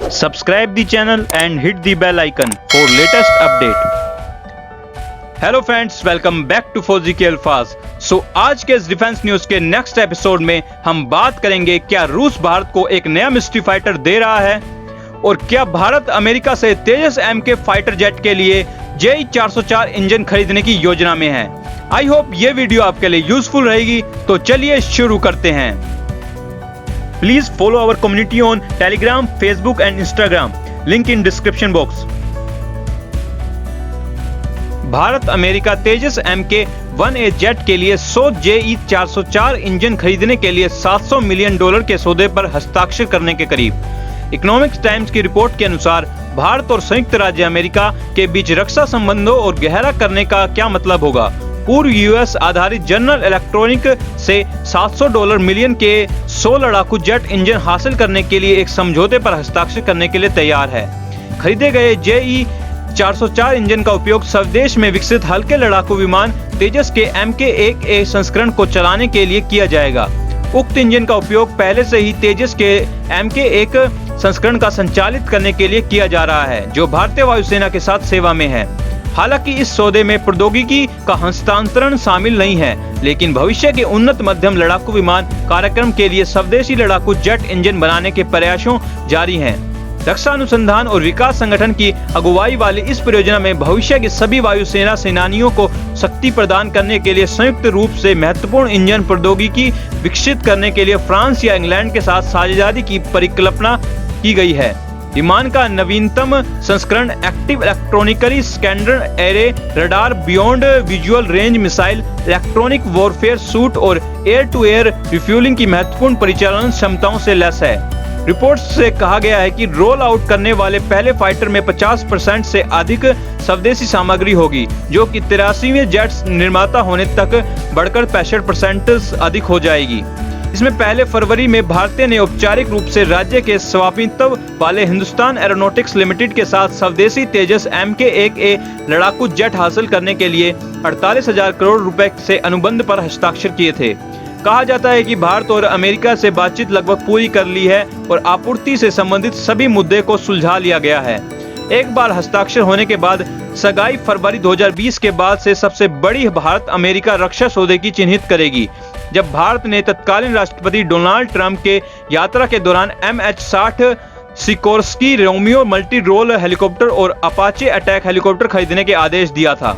Subscribe the channel and hit the bell icon for latest update. Hello friends, welcome back to Fauji ke Alfaaz. आज के इस defence news के next episode में हम बात करेंगे क्या रूस भारत को एक नया मिस्ट्री फाइटर दे रहा है और क्या भारत अमेरिका से तेजस MK फाइटर जेट के लिए JE404 इंजन खरीदने की योजना में है। आई होप ये वीडियो आपके लिए यूजफुल रहेगी, तो चलिए शुरू करते हैं। Please follow our community on Telegram, Facebook and Instagram, link in description box. Bharat America Tejas MK-1A jet के लिए 100 JE404 इंजन खरीदने के लिए $700 मिलियन के सौदे पर हस्ताक्षर करने के करीब। इकोनॉमिक्स टाइम्स की रिपोर्ट के अनुसार भारत और संयुक्त राज्य अमेरिका के बीच रक्षा संबंधों और गहरा करने का क्या मतलब होगा। पूर्व US आधारित जनरल इलेक्ट्रॉनिक से $700 मिलियन के 100 लड़ाकू जेट इंजन हासिल करने के लिए एक समझौते पर हस्ताक्षर करने के लिए तैयार है। खरीदे गए JE404 इंजन का उपयोग स्वदेश में विकसित हल्के लड़ाकू विमान तेजस के MK-1A संस्करण को चलाने के लिए किया जाएगा। उक्त इंजन का उपयोग पहले से ही तेजस के MK-1 संस्करण का संचालित करने के लिए किया जा रहा है, जो भारतीय वायुसेना के साथ सेवा में है। हालांकि इस सौदे में प्रौद्योगिकी का हस्तांतरण शामिल नहीं है, लेकिन भविष्य के उन्नत मध्यम लड़ाकू विमान कार्यक्रम के लिए स्वदेशी लड़ाकू जेट इंजन बनाने के प्रयासों जारी हैं। रक्षा अनुसंधान और विकास संगठन की अगुवाई वाली इस परियोजना में भविष्य की सभी वायुसेना सेनानियों को शक्ति प्रदान करने के लिए संयुक्त रूप से महत्वपूर्ण इंजन प्रौद्योगिकी विकसित करने के लिए फ्रांस या इंग्लैंड के साथ साझेदारी की परिकल्पना की गई है। विमान का नवीनतम संस्करण active electronically scanner array, radar, beyond visual range missile, electronic warfare suit और एयर टू एयर रिफ्यूलिंग की महत्वपूर्ण परिचालन क्षमताओं से लैस है। रिपोर्ट्स से कहा गया है कि रोल आउट करने वाले पहले फाइटर में 50% से अधिक स्वदेशी सामग्री होगी, जो कि 83वें जेट्स निर्माता होने तक बढ़कर 65% अधिक हो जाएगी। इसमें पहले फरवरी में भारतीय ने औपचारिक रूप से राज्य के स्वामित्व वाले हिंदुस्तान एरोनॉटिक्स लिमिटेड के साथ स्वदेशी तेजस MK-1A लड़ाकू जेट हासिल करने के लिए 48,000 करोड़ रुपए से अनुबंध पर हस्ताक्षर किए थे। कहा जाता है कि भारत और अमेरिका से बातचीत लगभग पूरी कर ली है और आपूर्ति से संबंधित सभी मुद्दे को सुलझा लिया गया है। एक बार हस्ताक्षर होने के बाद सगाई फरवरी 2020 के बाद से सबसे बड़ी भारत अमेरिका रक्षा सौदे की चिन्हित करेगी, जब भारत ने तत्कालीन राष्ट्रपति डोनाल्ड ट्रंप के यात्रा के दौरान MH-60 Sikorsky Romeo multi role helicopter और अपाचे अटैक हेलीकॉप्टर खरीदने के आदेश दिया था।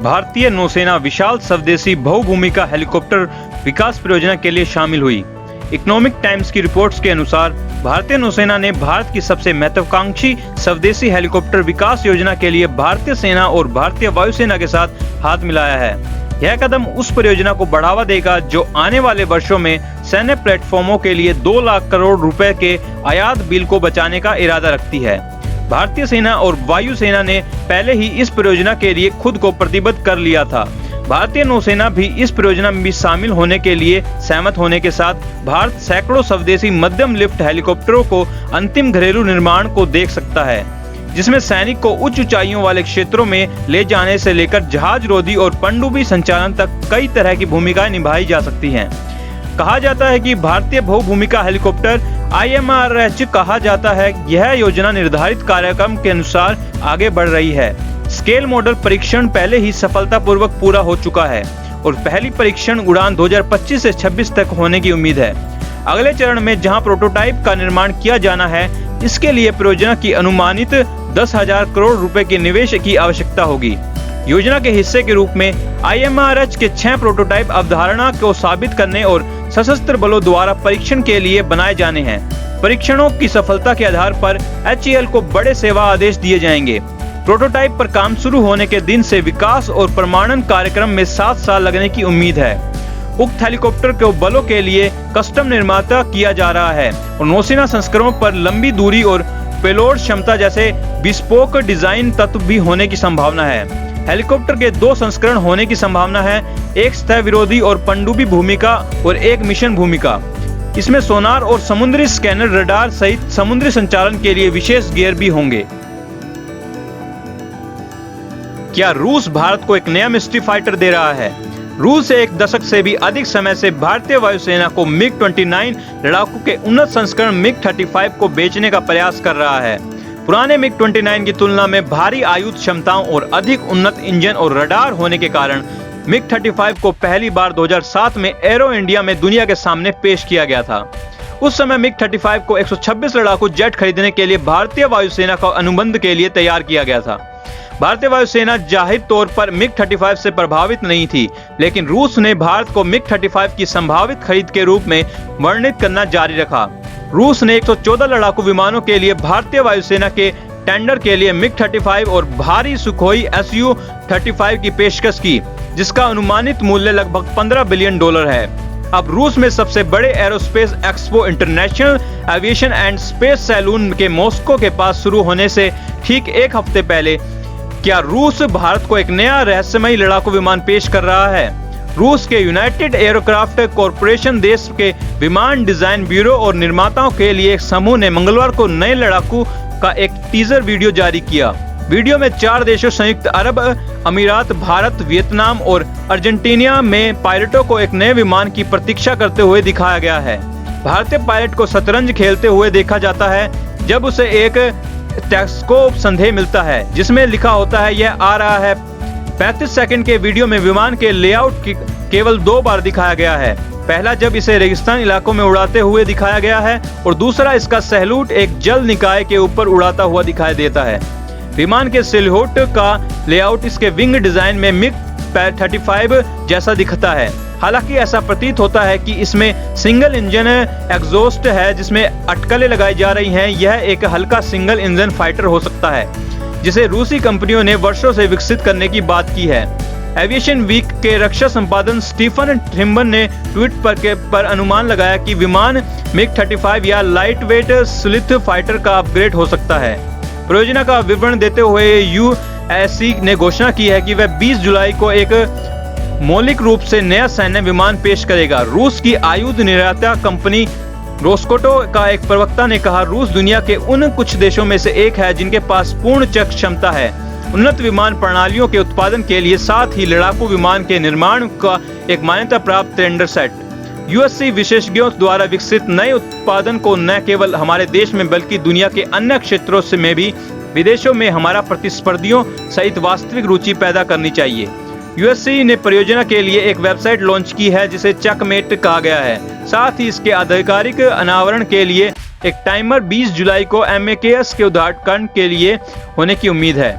भारतीय नौसेना विशाल स्वदेशी बहुभूमिका हेलीकॉप्टर विकास परियोजना के लिए शामिल हुई। इकोनॉमिक टाइम्स की रिपोर्ट्स के अनुसार भारतीय नौसेना ने भारत की सबसे महत्वाकांक्षी स्वदेशी हेलीकॉप्टर विकास योजना के लिए भारतीय सेना और भारतीय वायुसेना के साथ हाथ मिलाया है। यह कदम उस परियोजना को बढ़ावा देगा जो आने वाले वर्षों में सैन्य प्लेटफॉर्मों के लिए 2 लाख करोड़ रुपए के आयात बिल को बचाने का इरादा रखती है। भारतीय सेना और वायुसेना ने पहले ही इस परियोजना के लिए खुद को प्रतिबद्ध कर लिया था। भारतीय नौसेना भी इस परियोजना में शामिल होने के लिए सहमत होने के साथ भारत सैकड़ों स्वदेशी मध्यम लिफ्ट हेलीकॉप्टरों को अंतिम घरेलू निर्माण को देख सकता है, जिसमें सैनिक को उच्च ऊंचाइयों वाले क्षेत्रों में ले जाने से लेकर जहाज रोधी और पनडुब्बी संचालन तक कई तरह की भूमिकाएं निभाई जा सकती हैं। कहा जाता है कि भारतीय बहुभूमिका हेलीकॉप्टर IMRH कहा जाता है। यह योजना निर्धारित कार्यक्रम के अनुसार आगे बढ़ रही है। स्केल मॉडल परीक्षण पहले ही सफलतापूर्वक पूरा हो चुका है और पहली परीक्षण उड़ान 2025 से 26 तक होने की उम्मीद है। अगले चरण में जहां प्रोटोटाइप का निर्माण किया जाना है, इसके लिए परियोजना की अनुमानित 10,000 करोड़ रुपए के निवेश की आवश्यकता होगी। योजना के हिस्से के रूप में IMRH के 6 प्रोटोटाइप अवधारणा को साबित करने और सशस्त्र बलों द्वारा परीक्षण के लिए बनाए जाने हैं। परीक्षणों की सफलता के आधार पर HAL को बड़े सेवा आदेश दिए जाएंगे। प्रोटोटाइप पर काम शुरू होने के दिन से विकास और प्रमाणन कार्यक्रम में 7 साल लगने की उम्मीद है। उक्त हेलीकॉप्टर को बलों के लिए कस्टम निर्माता किया जा रहा है और नौसेना संस्करणों पर लंबी दूरी और पेलोड क्षमता जैसे बिस्पोक डिजाइन तत्व भी होने की संभावना है। हेलीकॉप्टर के 2 संस्करण होने की संभावना है, एक सतह विरोधी और पनडुब्बी भूमिका और एक मिशन भूमिका। इसमें सोनार और समुद्री स्कैनर, रडार सहित समुद्री संचालन के लिए विशेष गियर भी होंगे। क्या रूस भारत को एक नया मिस्ट्री फाइटर दे रहा है? रूस एक दशक से भी अधिक समय से भारतीय वायुसेना को मिग-29 लड़ाकू के उन्नत संस्करण मिग-35 को बेचने का प्रयास कर रहा है। पुराने मिग-29 की तुलना में भारी आयुध क्षमताओं और अधिक उन्नत इंजन और रडार होने के कारण मिग-35 को पहली बार 2007 में एरो इंडिया में दुनिया के सामने पेश किया गया था। उस समय मिग-35 को 126 लड़ाकू जेट खरीदने के लिए भारतीय वायुसेना को अनुबंध के लिए तैयार किया गया था। भारतीय वायुसेना जाहिर तौर पर मिग-35 से प्रभावित नहीं थी, लेकिन रूस ने भारत को मिग-35 की संभावित खरीद के रूप में वर्णित करना जारी रखा। रूस ने 114 लड़ाकू विमानों के लिए भारतीय वायुसेना के टेंडर के लिए मिग-35 और भारी सुखोई Su-35 की पेशकश की, जिसका अनुमानित मूल्य लगभग $15 बिलियन है। अब रूस में सबसे बड़े aerospace expo international aviation and space salon के मॉस्को के पास शुरू होने से ठीक एक हफ्ते पहले क्या रूस भारत को एक नया रहस्यमयी लड़ाकू विमान पेश कर रहा है? रूस के यूनाइटेड एयरक्राफ्ट कॉरपोरेशन देश के विमान डिजाइन ब्यूरो और निर्माताओं के लिए एक समूह ने मंगलवार को नए लड़ाकू का एक टीजर वीडियो जारी किया। वीडियो में 4 देशों संयुक्त अरब अमीरात, भारत, वियतनाम और अर्जेंटीना में पायलटों को एक नए विमान की प्रतीक्षा करते हुए दिखाया गया है। भारतीय पायलट को शतरंज खेलते हुए देखा जाता है जब उसे एक टेक्सकोप संदेश मिलता है जिसमें लिखा होता है यह आ रहा है। 35 सेकंड के वीडियो में विमान के लेआउट केवल 2 बार दिखाया गया है। पहला जब इसे रेगिस्तान इलाकों में उड़ाते हुए दिखाया गया है और दूसरा इसका सैल्यूट एक जल निकाय के ऊपर उड़ाता हुआ दिखाई देता है। विमान के सैल्यूट का लेआउट इसके विंग डिजाइन में मिग-35 जैसा दिखता है। हालांकि ऐसा प्रतीत होता है कि इसमें सिंगल इंजन एग्जॉस्ट है जिसमें अटकलें लगाई जा रही हैं। यह एक हल्का सिंगल इंजन फाइटर हो सकता है जिसे रूसी कंपनियों ने वर्षों से विकसित करने की बात की है। एविएशन वीक के रक्षा संपादक स्टीफन ट्रिम्बन ने ट्वीट पर अनुमान लगाया कि विमान मिग-35 या लाइटवेट स्लिथ फाइटर का अपग्रेड हो सकता है। परियोजना का विवरण देते हुए यूएससी ने घोषणा की है कि वह 20 जुलाई को एक मौलिक रूप से नया सैन्य विमान पेश करेगा। रूस की आयुध निर्माता कंपनी रोस्कोटो का एक प्रवक्ता ने कहा, रूस दुनिया के उन कुछ देशों में से एक है जिनके पास पूर्ण चक्र क्षमता है उन्नत विमान प्रणालियों के उत्पादन के लिए, साथ ही लड़ाकू विमान के निर्माण का एक मान्यता प्राप्त टेंडर सेट। यूएससी विशेषज्ञों द्वारा विकसित नए उत्पादन को न केवल हमारे देश में बल्कि दुनिया के अन्य क्षेत्रों से में भी विदेशों में हमारा प्रतिस्पर्धियों सहित वास्तविक रुचि पैदा करनी चाहिए। यूएससी ने परियोजना के लिए एक वेबसाइट लॉन्च की है जिसे चेकमेट कहा गया है। साथ ही इसके आधिकारिक अनावरण के लिए एक टाइमर 20 जुलाई को MAKS के उद्घाटन के लिए होने की उम्मीद है।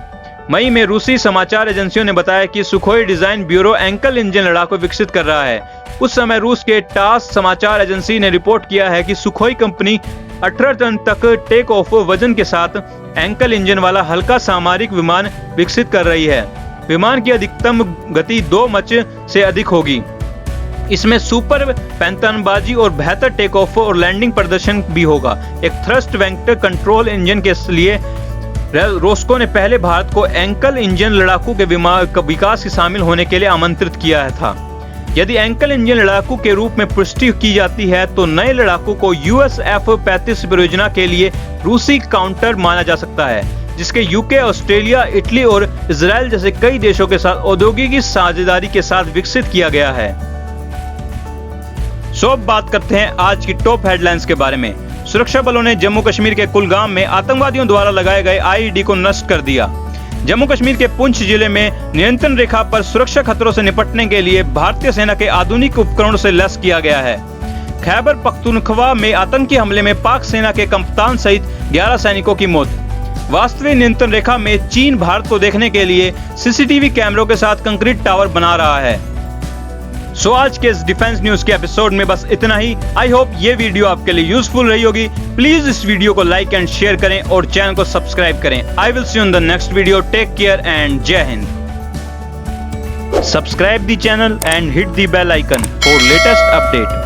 मई में रूसी समाचार एजेंसियों ने बताया कि Sukhoi design bureau ankle engine लड़ाकू विकसित कर रहा है। उस समय रूस के टास समाचार एजेंसी ने रिपोर्ट किया है कि सुखोई कंपनी 18 टन तक टेक ऑफ वजन के साथ एंकल इंजन वाला हल्का सामरिक विमान विकसित कर रही है। विमान की अधिकतम गति 2 मच से अधिक होगी। इसमें सुपर पैंतनबाजी और बेहतर टेक ऑफ और लैंडिंग प्रदर्शन भी होगा। एक थ्रस्ट वेक्टर कंट्रोल इंजन के लिए रोस्को ने पहले भारत को एंकल इंजन लड़ाकू के विकास में शामिल होने के लिए आमंत्रित किया था। यदि एंकल इंजन लड़ाकू के रूप में पुष्टि की जाती है तो नए लड़ाकू को USF-35 परियोजना के लिए रूसी काउंटर माना जा सकता है, जिसके यूके, ऑस्ट्रेलिया, इटली और इजराइल जैसे कई देशों के साथ औद्योगिक साझेदारी के साथ विकसित किया गया है। अब बात करते हैं आज की टॉप हेडलाइंस के बारे में। सुरक्षा बलों ने जम्मू कश्मीर के कुलगाम में आतंकवादियों द्वारा लगाए गए IED को नष्ट कर दिया। जम्मू कश्मीर के पुंछ जिले में नियंत्रण रेखा पर सुरक्षा खतरों से निपटने के लिए भारतीय सेना के आधुनिक उपकरणों से लैस किया गया है। खैबर पख्तूनख्वा में आतंकी हमले में पाक सेना के कप्तान सहित 11 सैनिकों की मौत। वास्तविक नियंत्रण रेखा में चीन भारत को देखने के लिए CCTV कैमरों के साथ कंक्रीट टावर बना रहा है। आज के इस डिफेंस न्यूज के एपिसोड में बस इतना ही। आई होप ये वीडियो आपके लिए यूजफुल रही होगी। प्लीज इस वीडियो को लाइक एंड शेयर करें और चैनल को सब्सक्राइब करें। I will see you in the next video. Take care and जय हिंद। Subscribe the channel and hit the bell icon for latest update.